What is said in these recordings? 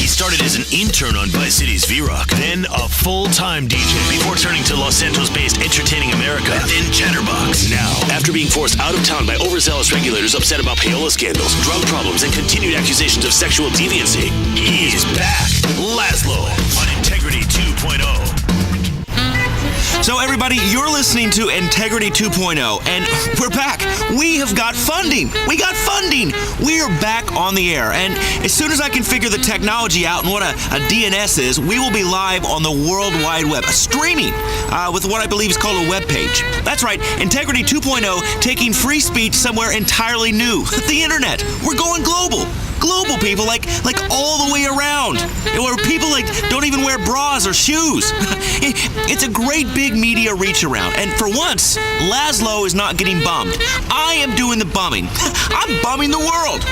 He started as an intern on Vice City's V-Rock, then a full-time DJ before turning to Los Santos-based Entertaining America, and then Chatterbox. Now, after being forced out of town by overzealous regulators upset about payola scandals, drug problems, and continued accusations of sexual deviancy, he is back. Laszlo on Integrity 2.0. So everybody, you're listening to Integrity 2.0, and we're back. We have got funding. We got funding. We are back on the air, and as soon as I can figure the technology out and what a DNS is, we will be live on the World Wide Web, streaming with what I believe is called a web page. That's right, Integrity 2.0, taking free speech somewhere entirely new. The internet. We're going global. Global people, like all the way around, where people don't even wear bras or shoes. It's a great big media reach around, and for once, Laszlo is not getting bummed. I am doing the bumming. I'm bumming the world.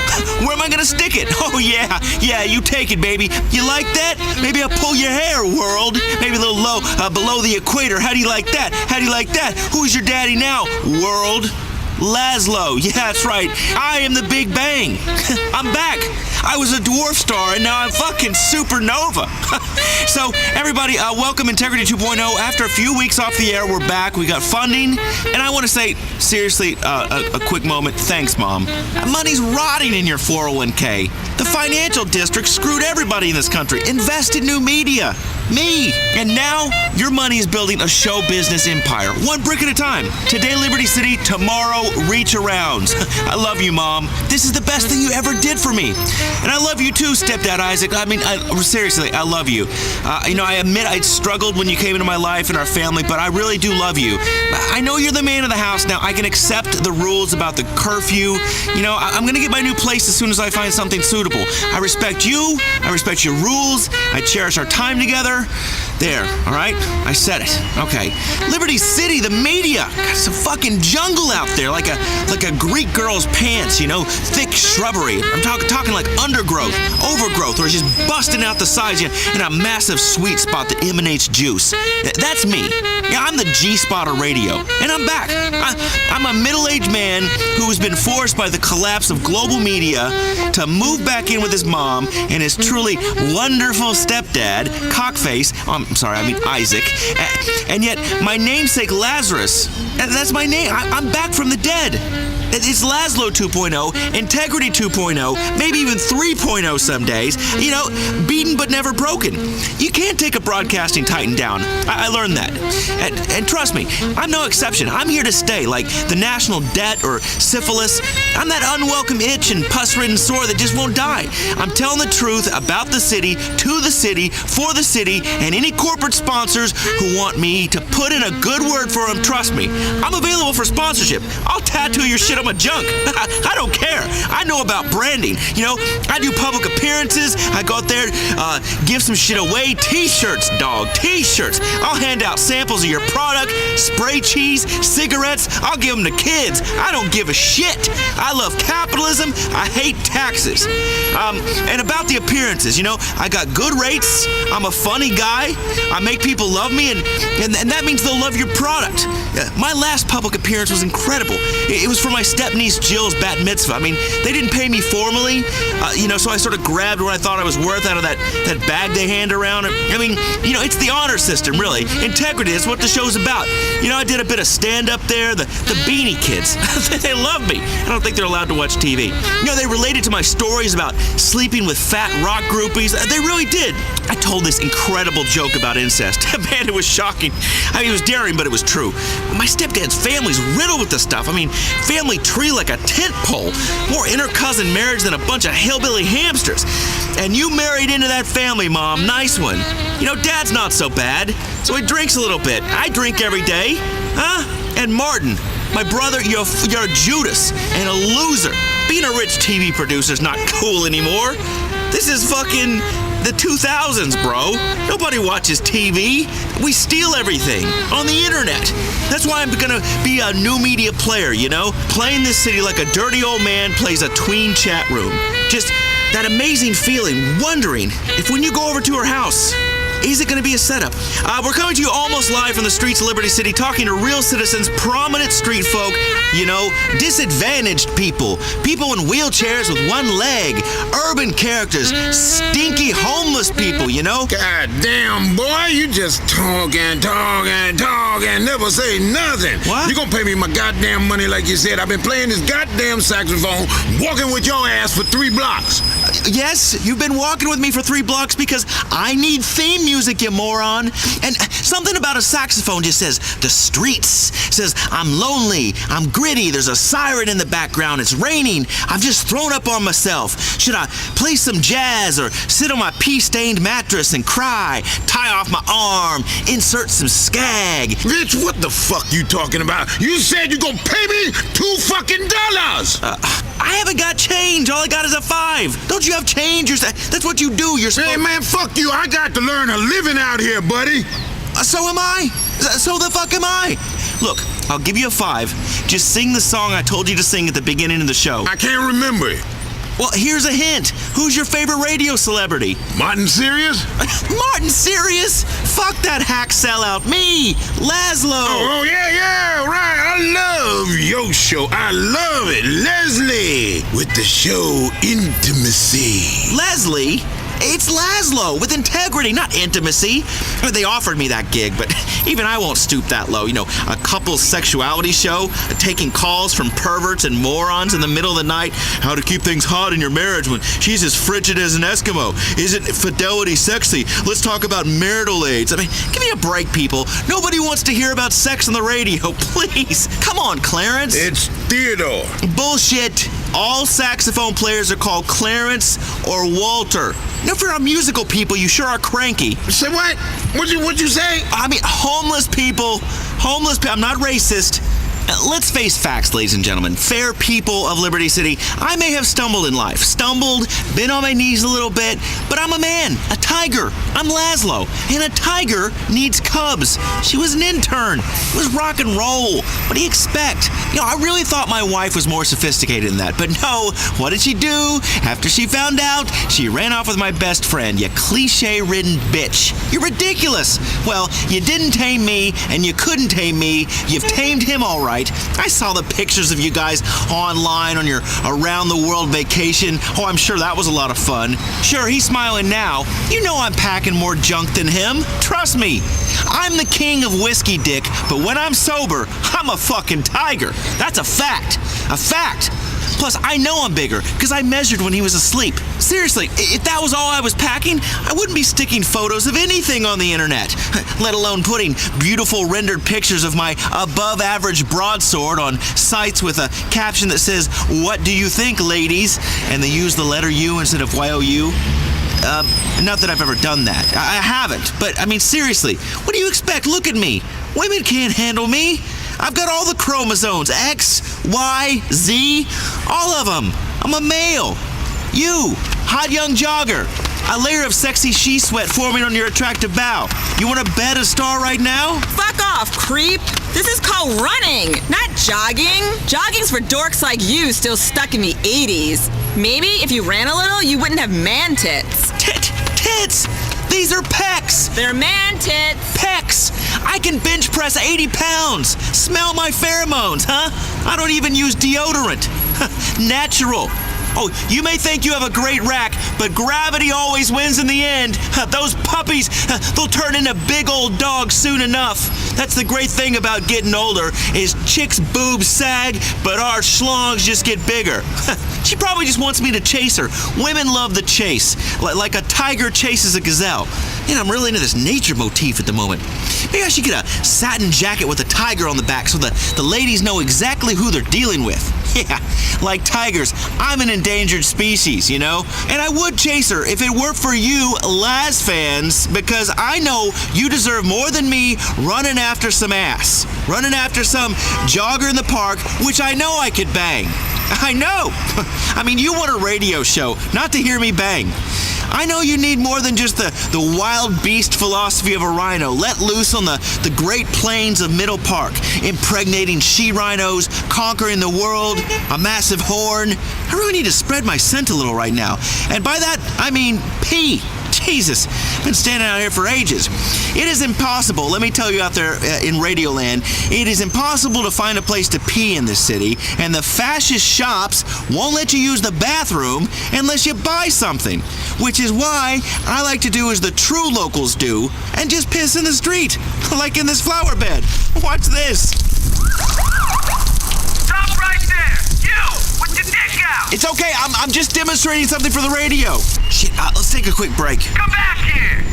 Where am I gonna stick it? Oh yeah, you take it, baby. You like that? Maybe I'll pull your hair, world. Maybe a little low, below the equator. How do you like that? How do you like that? Who's your daddy now, world? Laszlo, yeah, that's right. I am the Big Bang. I'm back. I was a dwarf star, and now I'm fucking supernova. So, everybody, welcome Integrity 2.0. After a few weeks off the air, we're back. We got funding, and I want to say, seriously, a quick moment. Thanks, Mom. Money's rotting in your 401k. The financial district screwed everybody in this country. Invest in new media. Me. And now, your money is building a show business empire, one brick at a time. Today, Liberty City, tomorrow, reach arounds. I love you, Mom. This is the best thing you ever did for me. And I love you too, Stepdad Isaac. I mean, seriously, I love you. I admit I struggled when you came into my life and our family, but I really do love you. I know you're the man of the house now. I can accept the rules about the curfew. I'm going to get my new place as soon as I find something suitable. I respect you. I respect your rules. I cherish our time together. There, all right? I said it. Okay. Liberty City, the media. God, it's a fucking jungle out there, like a Greek girl's pants, thick shrubbery. I'm talking like undergrowth, overgrowth, or just busting out the sides in a massive sweet spot that emanates juice. That's me. Yeah, I'm the G-spot of radio, and I'm back. I'm a middle-aged man who has been forced by the collapse of global media to move back in with his mom and his truly wonderful stepdad, Cockface. Isaac. And yet, my namesake Lazarus, that's my name. I'm back from the dead. It's Laszlo 2.0, Integrity 2.0, maybe even 3.0 some days. Beaten but never broken. You can't take a broadcasting titan down. I learned that. And trust me, I'm no exception. I'm here to stay, like the national debt or syphilis. I'm that unwelcome itch and pus-ridden sore that just won't die. I'm telling the truth about the city, to the city, for the city, and any corporate sponsors who want me to put in a good word for them. Trust me, I'm available for sponsorship. I'll tattoo your shit on my junk. I don't care. I know about branding. I do public appearances. I go out there, give some shit away. T-shirts, dog. T-shirts. I'll hand out samples of your product, spray cheese, cigarettes. I'll give them to kids. I don't give a shit. I love capitalism. I hate taxes. And about the appearances, I got good rates. I'm a funny guy. I make people love me, and that means they'll love your product. My last public appearance was incredible. It was for my step-niece Jill's bat mitzvah. I mean, they didn't pay me formally, so I sort of grabbed what I thought I was worth out of that bag they hand around. I mean, it's the honor system, really. Integrity is what the show's about. I did a bit of stand-up there. The Beanie Kids, they love me. I don't think they're allowed to watch TV. They related to my stories about sleeping with fat rock groupies. They really did. I told this incredible joke about incest. Man, it was shocking. I mean, it was daring, but it was true. My stepdad's family's riddled with this stuff. I mean, family tree like a tent pole. More inter-cousin marriage than a bunch of hillbilly hamsters. And you married into that family, Mom. Nice one. Dad's not so bad, so he drinks a little bit. I drink every day. Huh? And Martin, my brother, you're a Judas and a loser. Being a rich TV producer's not cool anymore. This is fucking the 2000s, bro. Nobody watches TV. We steal everything on the internet. That's why I'm gonna be a new media player, Playing this city like a dirty old man plays a tween chat room. Just that amazing feeling, wondering if when you go over to her house, is it going to be a setup? We're coming to you almost live from the streets of Liberty City, talking to real citizens, prominent street folk, disadvantaged people in wheelchairs with one leg, urban characters, stinky homeless you know? God damn, boy, you just talk, never say nothing. What? You gonna pay me my goddamn money like you said. I've been playing this goddamn saxophone, walking with your ass for 3 blocks. Yes, you've been walking with me for 3 blocks because I need theme music, you moron. And something about a saxophone just says, the streets. Says, I'm lonely, I'm gritty, there's a siren in the background, it's raining, I've just thrown up on myself. Should I play some jazz or sit on my pee-stained mattress and cry, tie off my arm, insert some skag? Bitch, what the fuck you talking about? You said you gonna pay me $2 I haven't got change. All I got is a 5. Don't you have change? That's what you do. You're supposed... Hey, man, fuck you. I got to learn a living out here, buddy. So am I. So the fuck am I. Look, I'll give you a 5. Just sing the song I told you to sing at the beginning of the show. I can't remember it. Well, here's a hint. Who's your favorite radio celebrity? Martin Sirius? Martin Sirius? Fuck that hack sellout. Me, Laszlo. Oh, yeah, right. I love your show. I love it. Leslie with the show Intimacy. Leslie? It's Laszlo with integrity, not intimacy. They offered me that gig, but even I won't stoop that low. You know, a couple's sexuality show, taking calls from perverts and morons in the middle of the night. How to keep things hot in your marriage when she's as frigid as an Eskimo. Isn't fidelity sexy? Let's talk about marital aids. I mean, give me a break, people. Nobody wants to hear about sex on the radio. Please. Come on, Clarence. It's Theodore. Bullshit. All saxophone players are called Clarence or Walter. Now, if you're a musical people, you sure are cranky. Say what? What'd you say? I mean, homeless people. I'm not racist. Let's face facts, ladies and gentlemen. Fair people of Liberty City, I may have stumbled in life. Been on my knees a little bit, but I'm a man, a tiger. I'm Laszlo, and a tiger needs cubs. She was an intern. It was rock and roll. What do you expect? You know, I really thought my wife was more sophisticated than that, but no. What did she do? After she found out, she ran off with my best friend, you cliche-ridden bitch. You're ridiculous. Well, you didn't tame me, and you couldn't tame me. You've tamed him all right. I saw the pictures of you guys online on your around-the-world vacation. Oh, I'm sure that was a lot of fun. Sure, he's smiling now. You know I'm packing more junk than him. Trust me. I'm the king of whiskey dick, but when I'm sober, I'm a fucking tiger. That's a fact. A fact. Plus, I know I'm bigger, because I measured when he was asleep. Seriously, if that was all I was packing, I wouldn't be sticking photos of anything on the internet, let alone putting beautiful rendered pictures of my above-average broadsword on sites with a caption that says, "What do you think, ladies?" and they use the letter U instead of Y-O-U. Not that I've ever done that. I haven't. But, I mean, seriously, what do you expect? Look at me. Women can't handle me. I've got all the chromosomes, X, Y, Z, all of them. I'm a male. You, hot young jogger, a layer of sexy she-sweat forming on your attractive bow. You want to bet a star right now? Fuck off, creep. This is called running, not jogging. Jogging's for dorks like you still stuck in the 80s. Maybe if you ran a little, you wouldn't have man tits. Tits! These are pecs! They're man tits! Pecs! I can bench press 80 pounds! Smell my pheromones, huh? I don't even use deodorant. Natural. Oh, you may think you have a great rack, but gravity always wins in the end. Those puppies, they'll turn into big old dogs soon enough. That's the great thing about getting older, is chicks' boobs sag, but our schlongs just get bigger. She probably just wants me to chase her. Women love the chase, like a tiger chases a gazelle. And I'm really into this nature motif at the moment. Maybe I should get a satin jacket with a tiger on the back so the ladies know exactly who they're dealing with. Yeah, like tigers, I'm an endangered species, you know? And I would chase her if it weren't for you, Laz fans, because I know you deserve more than me running after some ass. Running after some jogger in the park, which I know I could bang. I know. I mean, you want a radio show, not to hear me bang. I know you need more than just the wild beast philosophy of a rhino let loose on the great plains of Middle Park, impregnating she-rhinos, conquering the world, a massive horn. I really need to spread my scent a little right now. And by that, I mean pee. Jesus, been standing out here for ages. It is impossible, let me tell you out there in Radioland, it is impossible to find a place to pee in this city, and the fascist shops won't let you use the bathroom unless you buy something, which is why I like to do as the true locals do and just piss in the street, like in this flower bed. Watch this. Stop right there! You! With your dick out! It's okay, I'm just demonstrating something for the radio. Shit, let's take a quick break. Come back here!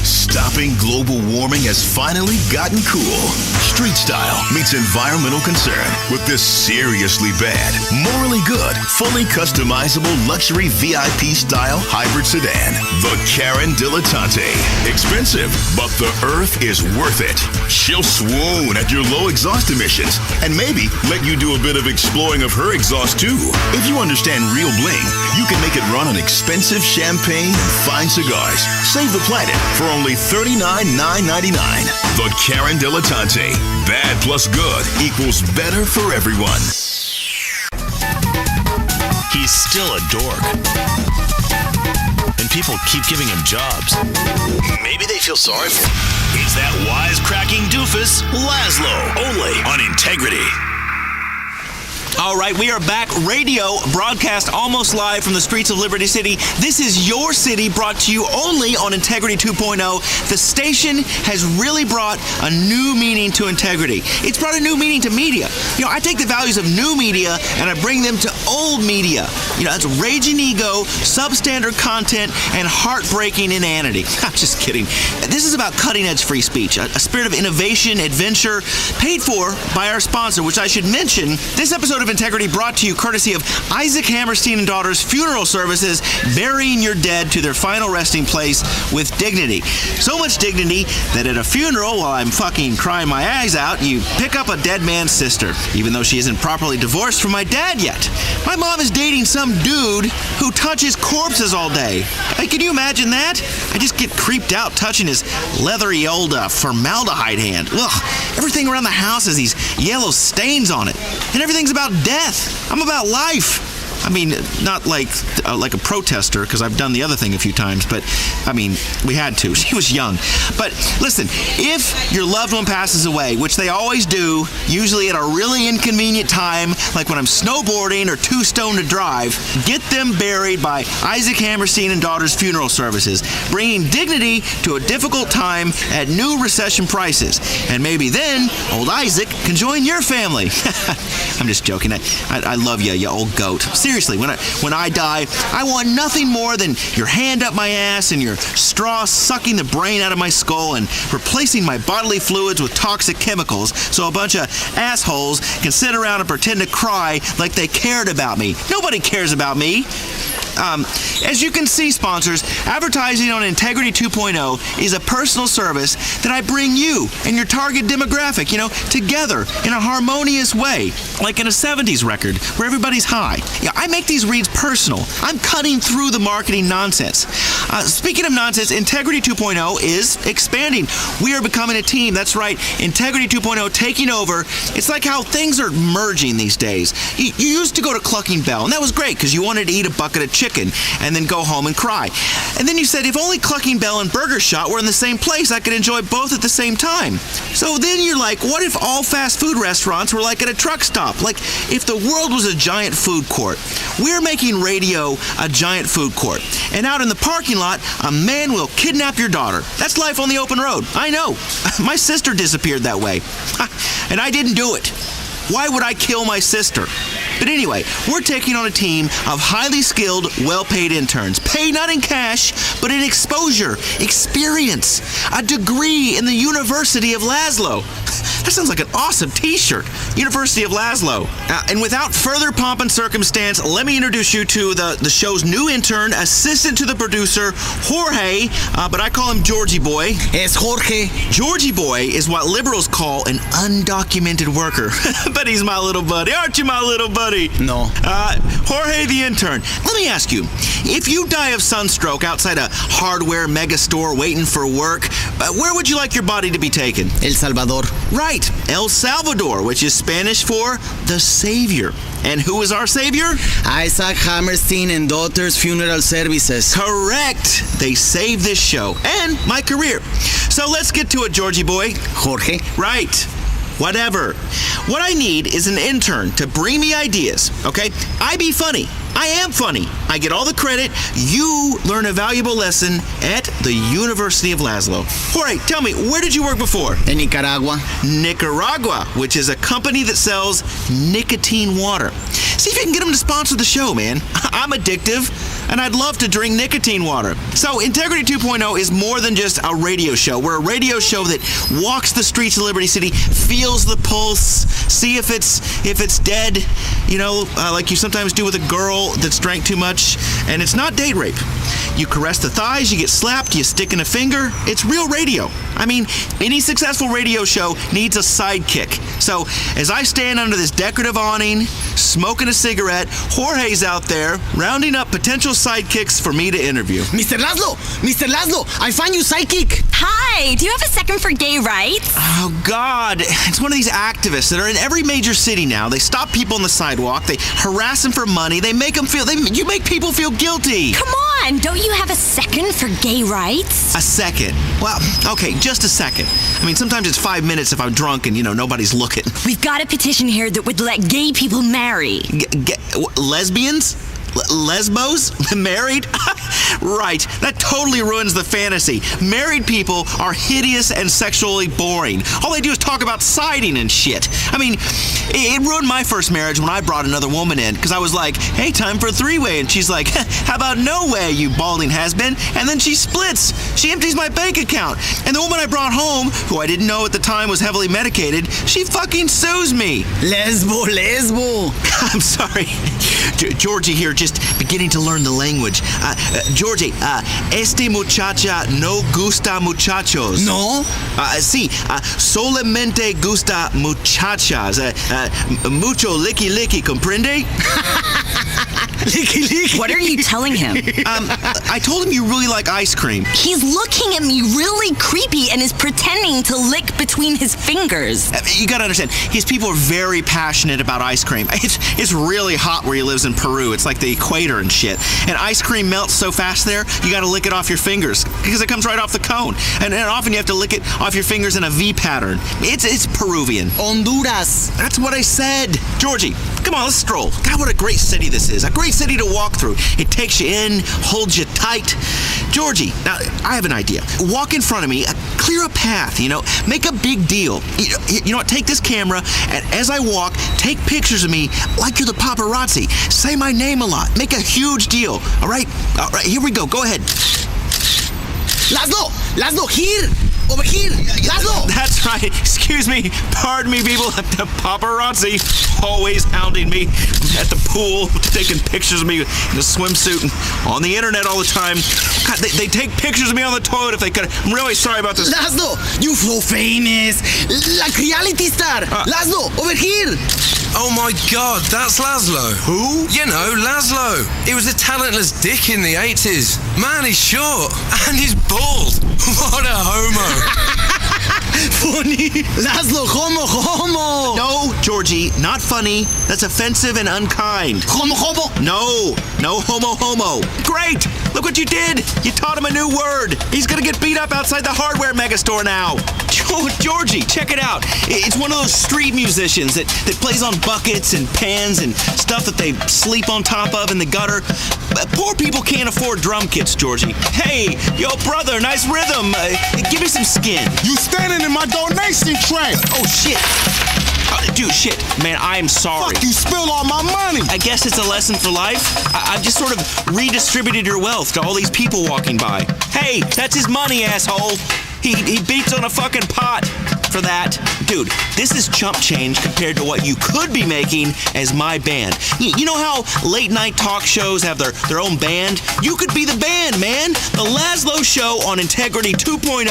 Stopping global warming has finally gotten cool. Street style meets environmental concern with this seriously bad, morally good, fully customizable luxury VIP style hybrid sedan. The Karen Dilettante. Expensive, but the earth is worth it. She'll swoon at your low exhaust emissions and maybe let you do a bit of exploring of her exhaust too. If you understand real bling, you can make it run on expensive champagne and fine cigars. Save the planet for only $39,999. The Karen Dilettante. Bad plus good equals better for everyone. He's still a dork. And people keep giving him jobs. Maybe they feel sorry for him. It's that wisecracking doofus, Laszlo, only on Integrity. All right, we are back. Radio broadcast almost live from the streets of Liberty City. This is your city, brought to you only on Integrity 2.0. The station has really brought a new meaning to integrity. It's brought a new meaning to media. You know, I take the values of new media and I bring them to old media. You know, that's raging ego, substandard content, and heartbreaking inanity. I'm just kidding. This is about cutting-edge free speech, a spirit of innovation, adventure, paid for by our sponsor, which I should mention, this episode of Integrity brought to you courtesy of Isaac Hammerstein and Daughters Funeral Services, burying your dead to their final resting place with dignity. So much dignity that at a funeral, while I'm fucking crying my eyes out, you pick up a dead man's sister, even though she isn't properly divorced from my dad yet. My mom is dating some dude who touches corpses all day. Hey, can you imagine that? I just get creeped out touching his leathery old formaldehyde hand. Ugh, everything around the house has these yellow stains on it. And everything's about death. I'm about life. I mean, not like a protester, because I've done the other thing a few times, but, I mean, we had to. She was young. But, listen, if your loved one passes away, which they always do, usually at a really inconvenient time, like when I'm snowboarding or too stoned to drive, get them buried by Isaac Hammerstein and Daughters Funeral Services, bringing dignity to a difficult time at new recession prices. And maybe then, old Isaac can join your family. I'm just joking. I love you old goat. Seriously, when I die, I want nothing more than your hand up my ass and your straw sucking the brain out of my skull and replacing my bodily fluids with toxic chemicals so a bunch of assholes can sit around and pretend to cry like they cared about me. Nobody cares about me. As you can see, sponsors, advertising on Integrity 2.0 is a personal service that I bring you and your target demographic, together in a harmonious way, like in a 70s record where everybody's high. Yeah, I make these reads personal. I'm cutting through the marketing nonsense. Speaking of nonsense, Integrity 2.0 is expanding. We are becoming a team. That's right, Integrity 2.0 taking over. It's like how things are merging these days. You used to go to Clucking Bell, and that was great because you wanted to eat a bucket of chicken and then go home and cry. And then you said, if only Clucking Bell and Burger Shot were in the same place, I could enjoy both at the same time. So then you're like, what if all fast food restaurants were like at a truck stop? Like if the world was a giant food court. We're making radio a giant food court. And out in the parking lot, a man will kidnap your daughter. That's life on the open road. I know. My sister disappeared that way. And I didn't do it. Why would I kill my sister? But anyway, we're taking on a team of highly skilled, well-paid interns. Paid not in cash, but in exposure, experience, a degree in the University of Laszlo. That sounds like an awesome t-shirt. University of Laszlo. And without further pomp and circumstance, let me introduce you to the show's new intern, assistant to the producer, Jorge, but I call him Georgie Boy. It's Jorge. Georgie Boy is what liberals call an undocumented worker. But he's my little buddy. Aren't you my little buddy? No. Jorge the intern. Let me ask you, if you die of sunstroke outside a hardware mega store waiting for work, where would you like your body to be taken? El Salvador. Right, El Salvador, which is Spanish for the Savior. And who is our savior? Isaac Hammerstein and Daughters Funeral Services. Correct. They saved this show and my career. So let's get to it, Georgie boy. Jorge? Right. Whatever. What I need is an intern to bring me ideas, okay? I be funny. I am funny. I get all the credit. You learn a valuable lesson at the University of Laszlo. Jorge, tell me, where did you work before? En Nicaragua. Nicaragua, which is a company that sells nicotine water. See if you can get them to sponsor the show, man. I'm addictive, and I'd love to drink nicotine water. So Integrity 2.0 is more than just a radio show. We're a radio show that walks the streets of Liberty City, feels the pulse, see if it's dead, you know, like you sometimes do with a girl that's drank too much. And it's not date rape. You caress the thighs, you get slapped, you stick in a finger. It's real radio. I mean, any successful radio show needs a sidekick. So as I stand under this decorative awning, smoking a cigarette, Jorge's out there rounding up potential sidekicks for me to interview. Mr. Laszlo! Mr. Laszlo! I find you sidekick! Hi, do you have a second for gay rights? Oh, God. It's one of these activists that are in every major city now. They stop people on the sidewalk. They harass them for money. They make them feel... You make people feel guilty. Come on, don't you have a second for gay rights? A second? Well, okay, just a second. I mean, sometimes it's 5 minutes if I'm drunk and, nobody's looking. We've got a petition here that would let gay people marry. Lesbians? Lesbos? Married? Right. That totally ruins the fantasy. Married people are hideous and sexually boring. All they do is talk about siding and shit. I mean, it ruined my first marriage when I brought another woman in, because I was like, hey, time for a three-way. And she's like, how about no way, you balding has-been? And then she splits. She empties my bank account. And the woman I brought home, who I didn't know at the time was heavily medicated, she fucking sues me. Lesbo. I'm sorry. Georgie here, just beginning to learn the language. Georgie, este muchacha no gusta muchachos. No? Sí, solamente gusta muchachas. Mucho licky, comprende? Licky. What are you telling him? I told him you really like ice cream. He's looking at me really creepy and is pretending to lick between his fingers. You gotta understand, his people are very passionate about ice cream. It's really hot where he lives in Peru. It's like the equator and shit. And ice cream melts so fast there, you gotta lick it off your fingers because it comes right off the cone. And often you have to lick it off your fingers in a V pattern. It's Peruvian. Honduras. That's what I said. Georgie, come on, let's stroll. God, what a great city this is. A great city to walk through. It takes you in, holds you tight. Georgie, now, I have an idea. Walk in front of me, clear a path, make a big deal. You know what, take this camera, and as I walk, take pictures of me like you're the paparazzi. Say my name a lot. Make a huge deal. All right, here we go. Go ahead. Laszlo, here! Over here! Laszlo! That's right. Excuse me. Pardon me, people. The paparazzi always hounding me at the pool, taking pictures of me in a swimsuit and on the internet all the time. God, they take pictures of me on the toilet if they could. I'm really sorry about this. Laszlo, you so famous. Like reality star. Laszlo, over here. Oh my God, that's Laszlo. Who? You know, Laszlo. He was a talentless dick in the 80s. Man, he's short. And he's bald. What a homo. Funny. Laszlo, homo. No, Georgie, not funny. That's offensive and unkind. Homo. No homo. Great! Look what you did! You taught him a new word. He's gonna get beat up outside the hardware megastore now. Georgie, check it out. It's one of those street musicians that plays on buckets and pans and stuff that they sleep on top of in the gutter. Poor people can't afford drum kits, Georgie. Hey, yo, brother, nice rhythm. Give me some skin. You standing in my donation tray. Oh, shit. Dude, shit. Man, I'm sorry. Fuck, you spilled all my money. I guess it's a lesson for life. I've just sort of redistributed your wealth to all these people walking by. Hey, that's his money, asshole. He beats on a fucking pot for that. Dude, this is chump change compared to what you could be making as my band. You know how late night talk shows have their own band? You could be the band, man. The Laszlo Show on Integrity 2.0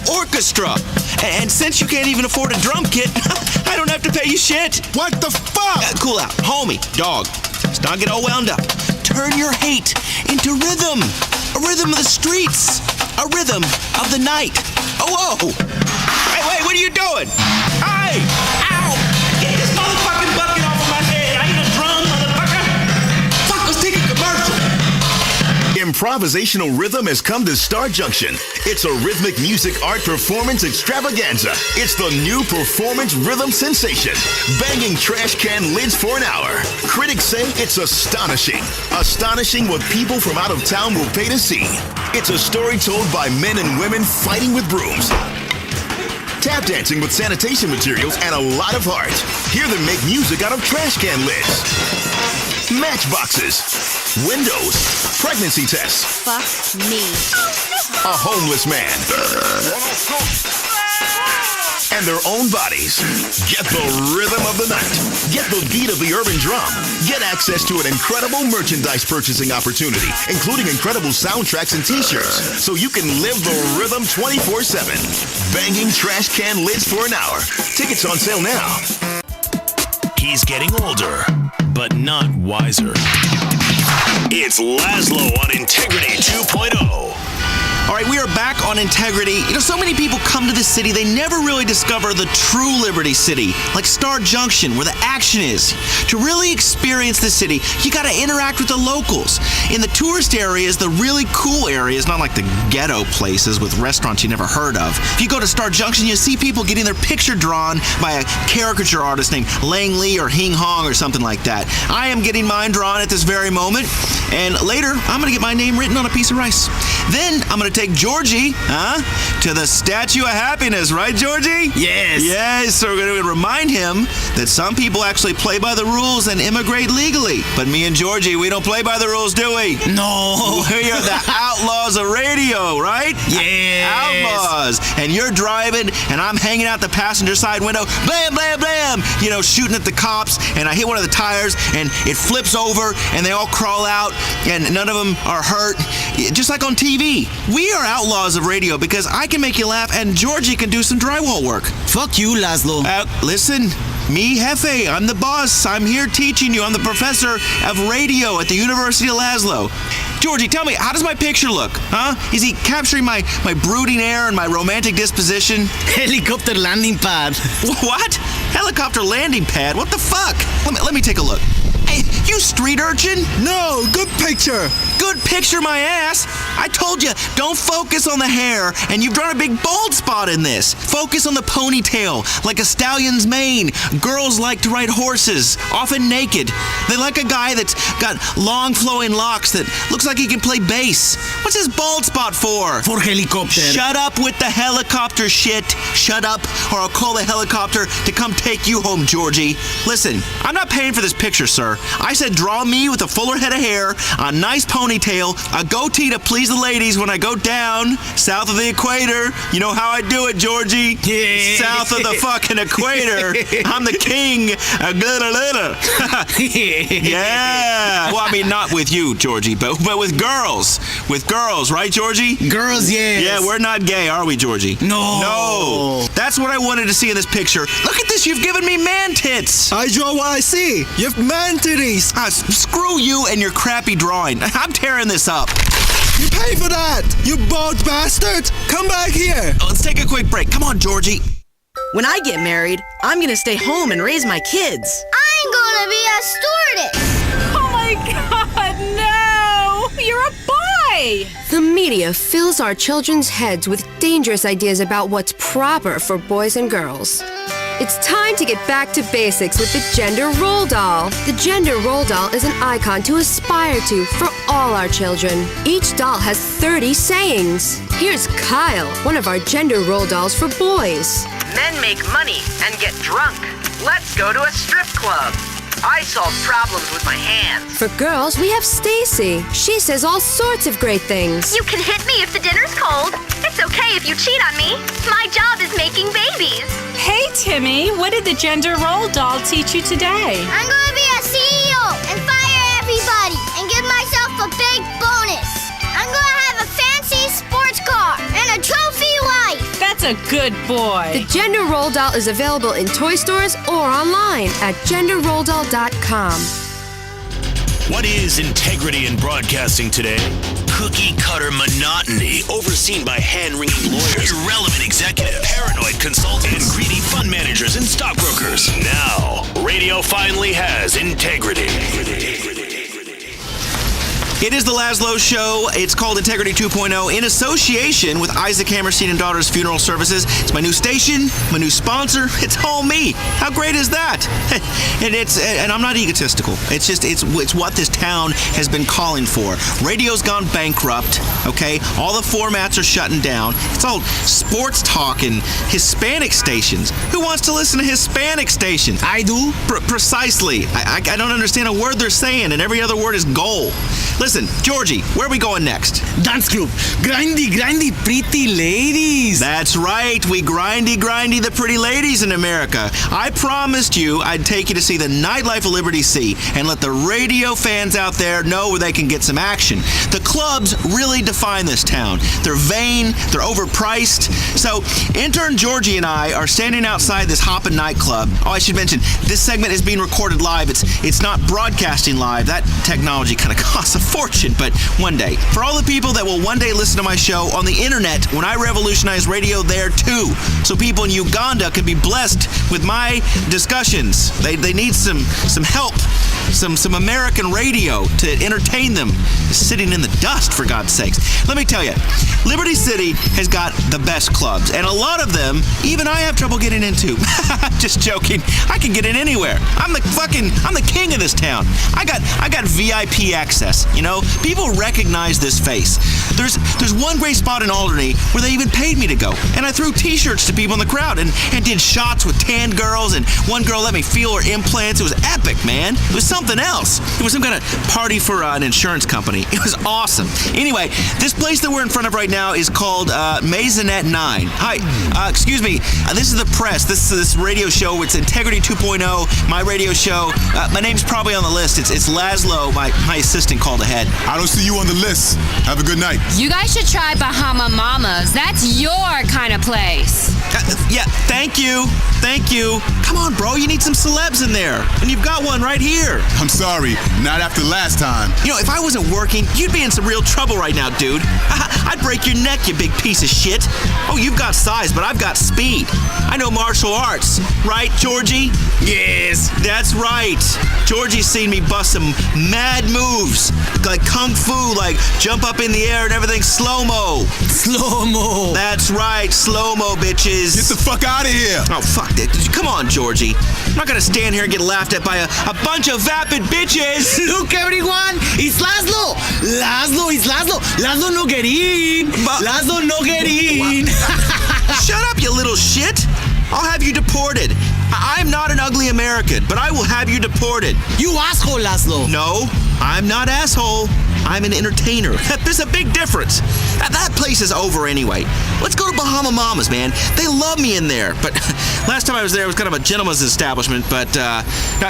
Orchestra. And since you can't even afford a drum kit, I don't have to pay you shit. What the fuck? Cool out. Homie, dog. Let's not get all wound up. Turn your hate into rhythm. A rhythm of the streets. A rhythm of the night. Oh, whoa. Hey, wait, what are you doing? Hey! Ow! Get this motherfucking bucket off of my head. I need a drum improvisational rhythm has come to Star Junction. It's a rhythmic music art performance extravaganza. It's the new performance rhythm sensation. Banging trash can lids for an hour. Critics say it's astonishing. Astonishing what people from out of town will pay to see. It's a story told by men and women fighting with brooms, tap dancing with sanitation materials, and a lot of heart. Hear them make music out of trash can lids, matchboxes, windows, pregnancy tests. Fuck me. A homeless man. And their own bodies. Get the rhythm of the night. Get the beat of the urban drum. Get access to an incredible merchandise purchasing opportunity, including incredible soundtracks and t-shirts, so you can live the rhythm 24/7. Banging trash can lids for an hour. Tickets on sale now. He's getting older, but not wiser. It's Laszlo on Integrity 2.0. All right, we are back on Integrity. You know, so many people come to this city, they never really discover the true Liberty City, like Star Junction, where the action is. To really experience the city, you got to interact with the locals. In the tourist areas, the really cool areas, not like the ghetto places with restaurants you never heard of. If you go to Star Junction, you see people getting their picture drawn by a caricature artist named Lang Lee or Hing Hong or something like that. I am getting mine drawn at this very moment, and later, I'm going to get my name written on a piece of rice. Then, I'm going to take Georgie, to the Statue of Happiness, right, Georgie? Yes. Yes, so we're going to remind him that some people actually play by the rules and immigrate legally. But me and Georgie, we don't play by the rules, do we? No. We are the outlaws of radio, right? Yes. Outlaws. And you're driving, and I'm hanging out the passenger side window, blam, blam, blam, you know, shooting at the cops, and I hit one of the tires, and it flips over, and they all crawl out, and none of them are hurt, just like on TV. We are outlaws of radio because I can make you laugh and Georgie can do some drywall work. Fuck you, Laszlo. Listen, me Jefe, I'm the boss. I'm here teaching you. I'm the professor of radio at the University of Laszlo. Georgie, tell me, how does my picture look? Is he capturing my brooding air and my romantic disposition? Helicopter landing pad. What? Helicopter landing pad? What the fuck? Let me take a look. Hey, you street urchin? No, good picture. Good picture, my ass. I told you, don't focus on the hair, and you've drawn a big bald spot in this. Focus on the ponytail, like a stallion's mane. Girls like to ride horses, often naked. They like a guy that's got long flowing locks that looks like he can play bass. What's his bald spot for? For helicopter. Shut up with the helicopter shit. Shut up, or I'll call the helicopter to come take you home, Georgie. Listen, I'm not paying for this picture, sir. I said draw me with a fuller head of hair, a nice ponytail, a goatee to please the ladies when I go down south of the equator. You know how I do it, Georgie? Yeah. South of the fucking equator. I'm the king of glitter. Yeah. Well, I mean, not with you, Georgie, but with girls. With girls, right, Georgie? Girls, yes. Yeah, we're not gay, are we, Georgie? No. That's what I wanted to see in this picture. Look at this. You've given me man tits. I draw what I see. You have man titties. Screw you and your crappy drawing. I'm tearing this up. You pay for that, you bald bastard. Come back here. Let's take a quick break. Come on, Georgie. When I get married, I'm gonna stay home and raise my kids. I'm gonna be a stewardess. Oh my God, no! You're a boy! The media fills our children's heads with dangerous ideas about what's proper for boys and girls. It's time to get back to basics with the Gender Role Doll. The Gender Role Doll is an icon to aspire to for all our children. Each doll has 30 sayings. Here's Kyle, one of our Gender Role Dolls for boys. Men make money and get drunk. Let's go to a strip club. I solve problems with my hands. For girls, we have Stacy. She says all sorts of great things. You can hit me if the dinner's cold. It's okay if you cheat on me. My job is making babies. Hey, Timmy, what did the Gender Role Doll teach you today? I'm gonna be a CEO and fire everybody and give myself a big bonus. I'm gonna have a fancy sports car and a trophy wife. That's a good boy. The Gender Role Doll is available in toy stores or online at genderrolldoll.com. What is integrity in broadcasting today? Cookie-cutter monotony overseen by hand-wringing lawyers, irrelevant executives, paranoid consultants, and greedy fund managers and stockbrokers. Now, radio finally has integrity. It is the Laszlo Show. It's called Integrity 2.0 in association with Isaac Hammerstein and Daughters Funeral Services. It's my new station, my new sponsor. It's all me. How great is that? And I'm not egotistical. It's what this town has been calling for. Radio's gone bankrupt, okay? All the formats are shutting down. It's all sports talk and Hispanic stations. Who wants to listen to Hispanic stations? I do. Precisely. I don't understand a word they're saying, and every other word is goal. Listen, Georgie, where are we going next? Dance club. Grindy, pretty ladies. That's right. We grindy the pretty ladies in America. I promised you I'd take you to see the nightlife of Liberty C and let the radio fans out there know where they can get some action. The clubs really define this town. They're vain, they're overpriced. So, intern Georgie and I are standing outside this Hoppin' nightclub. Oh, I should mention, this segment is being recorded live. It's not broadcasting live. That technology kind of costs a fortune, but one day. For all the people that will one day listen to my show on the internet when I revolutionize radio there too. So people in Uganda can be blessed with my discussions. They need some help, some American radio to entertain them, sitting in the dust, for God's sakes. Let me tell you, Liberty City has got the best clubs, and a lot of them, even I have trouble getting into. Just joking. I can get in anywhere. I'm the king of this town. I got VIP access, you know? People recognize this face. There's one great spot in Alderney where they even paid me to go, and I threw t-shirts to people in the crowd and did shots with tan girls, and one girl let me feel her implants. It was epic, man. It was something else. It was some kind of party for an insurance company. It was awesome. Anyway, this place that we're in front of right now is called Maisonette 9. Hi, excuse me. This is the press. This radio show. It's Integrity 2.0, my radio show. My name's probably on the list. It's Laszlo, my assistant, called ahead. I don't see you on the list. Have a good night. You guys should try Bahama Mamas. That's your kind of place. Yeah, thank you. Come on, bro. You need some celebs in there. And you've got one right here. I'm sorry. Not after last time. You know, if I wasn't working, you'd be in some real trouble right now, dude. I'd break your neck, you big piece of shit. Oh, you've got size, but I've got speed. I know martial arts. Right, Georgie? Yes. That's right. Georgie's seen me bust some mad moves. Like kung fu, like jump up in the air and everything slow-mo. Slow-mo. That's right. Slow-mo, bitches. Get the fuck out of here. Oh, fuck that. Come on, Georgie. I'm not gonna stand here and get laughed at by a bunch of vapid bitches. Look, everyone. It's Laszlo. Laszlo no get in. Laszlo no get in. Shut up, you little shit. I'll have you deported. I'm not an ugly American, but I will have you deported. You asshole, Laszlo. No, I'm not asshole. I'm an entertainer. There's a big difference. That place is over anyway. Let's go to Bahama Mamas, man. They love me in there. But last time I was there, it was kind of a gentleman's establishment. But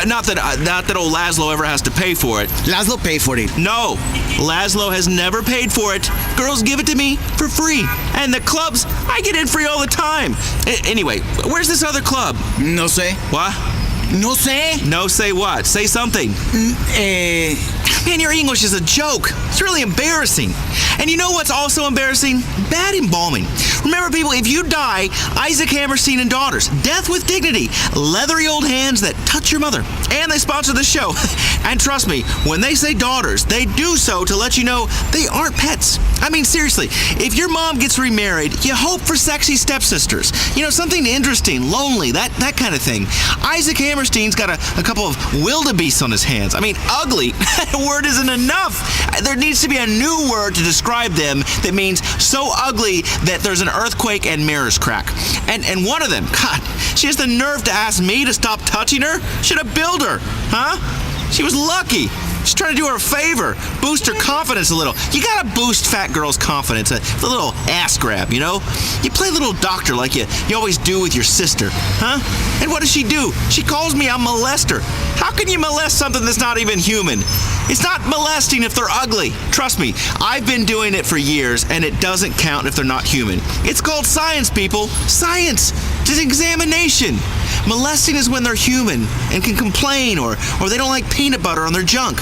not that old Laszlo ever has to pay for it. Laszlo paid for it. No, Laszlo has never paid for it. Girls give it to me for free. And the clubs, I get in free all the time. Anyway, where's this other club? No sé. What? No sé. No say what? Say something. Man, your English is a joke. It's really embarrassing. And you know what's also embarrassing? Bad embalming. Remember, people, if you die, Isaac Hammerstein and Daughters, death with dignity, leathery old hands that touch your mother. And they sponsor the show. And trust me, when they say daughters, they do so to let you know they aren't pets. I mean, seriously, if your mom gets remarried, you hope for sexy stepsisters. You know, something interesting, lonely, that kind of thing. Isaac Hammerstein's got a couple of wildebeests on his hands. I mean, ugly. That word isn't enough. There needs to be a new word to describe them that means so ugly that there's an earthquake and mirrors crack. And one of them, God, she has the nerve to ask me to stop touching her? Should have billed her, huh? She was lucky. She's trying to do her a favor, boost her confidence a little. You gotta boost fat girls' confidence, a little ass grab, you know? You play little doctor like you always do with your sister, huh? And what does she do? She calls me a molester. How can you molest something that's not even human? It's not molesting if they're ugly. Trust me, I've been doing it for years, and it doesn't count if they're not human. It's called science, people. Science. It's an examination. Molesting is when they're human and can complain or they don't like peanut butter on their junk.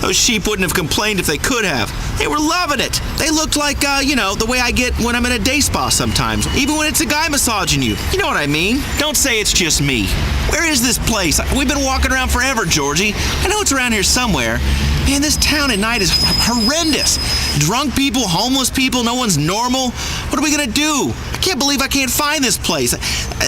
Those sheep wouldn't have complained if they could have. They were loving it. They looked like, the way I get when I'm in a day spa sometimes. Even when it's a guy massaging you. You know what I mean? Don't say it's just me. Where is this place? We've been walking around forever, Georgie. I know it's around here somewhere. Man, this town at night is horrendous. Drunk people, homeless people, no one's normal. What are we gonna do? I can't believe I can't find this place.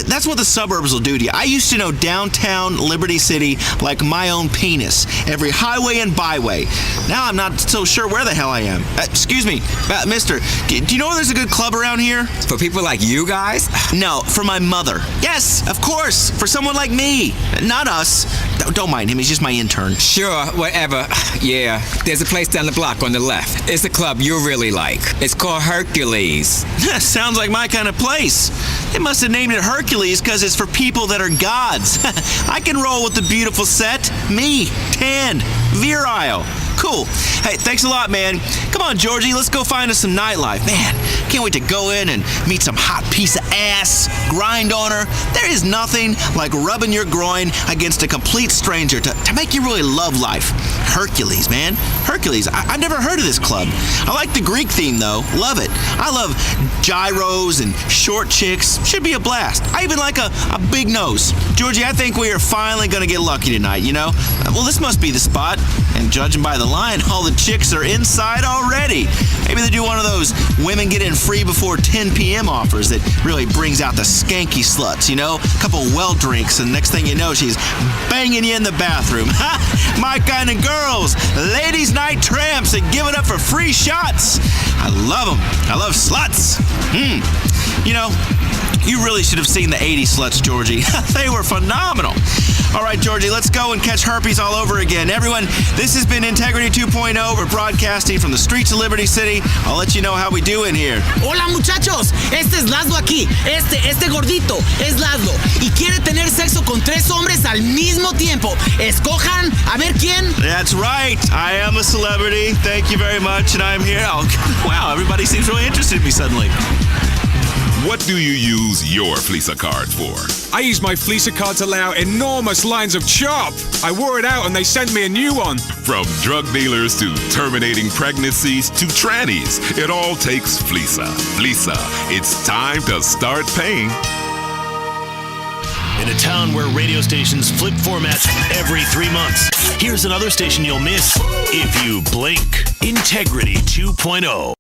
That's what the suburbs will do to you. I used to know downtown Liberty City like my own penis. Every highway and byway. Now I'm not so sure where the hell I am. Excuse me, mister, do you know where there's a good club around here? For people like you guys? No, for my mother. Yes, of course, for someone like me. Not us. Don't mind him, he's just my intern. Sure, whatever. Yeah, there's a place down the block on the left. It's a club you really like. It's called Hercules. Sounds like my kind of place. They must have named it Hercules because it's for people that are gods. I can roll with the beautiful set. Me, tanned, virile. Cool. Hey, thanks a lot, man. Come on, Georgie, let's go find us some nightlife. Man, can't wait to go in and meet some hot piece of ass, grind on her. There is nothing like rubbing your groin against a complete stranger to make you really love life. Hercules, man. Hercules. I never heard of this club. I like the Greek theme, though. Love it. I love gyros and short chicks. Should be a blast. I even like a big nose. Georgie, I think we are finally going to get lucky tonight, you know? Well, this must be the spot. And judging by the line, all the chicks are inside already. Maybe they do one of those women get in free before 10 p.m. offers that really brings out the skanky sluts, you know? A couple well drinks, and next thing you know, she's banging you in the bathroom. Ha! My kind of girls. Ladies' night tramps and giving up for free shots. I love them. I love sluts. You know, you really should have seen the 80s sluts, Georgie. They were phenomenal. All right, Georgie, let's go and catch herpes all over again. Everyone, this has been Integrity 2.0. We're broadcasting from the streets of Liberty City. I'll let you know how we do in here. Hola, muchachos. Este es Laszlo aquí. Este gordito es Laszlo. Y quiere tener sexo con 3 hombres al mismo tiempo. Escojan a ver quién. That's right. I am a celebrity. Thank you very much. And I'm here. Oh, wow, everybody seems really interested in me suddenly. What do you use your Fleeca card for? I use my Fleeca card to lay out enormous lines of chop. I wore it out and they sent me a new one. From drug dealers to terminating pregnancies to trannies, it all takes Fleeca. Fleeca, it's time to start paying. In a town where radio stations flip formats every 3 months, here's another station you'll miss if you blink. Integrity 2.0.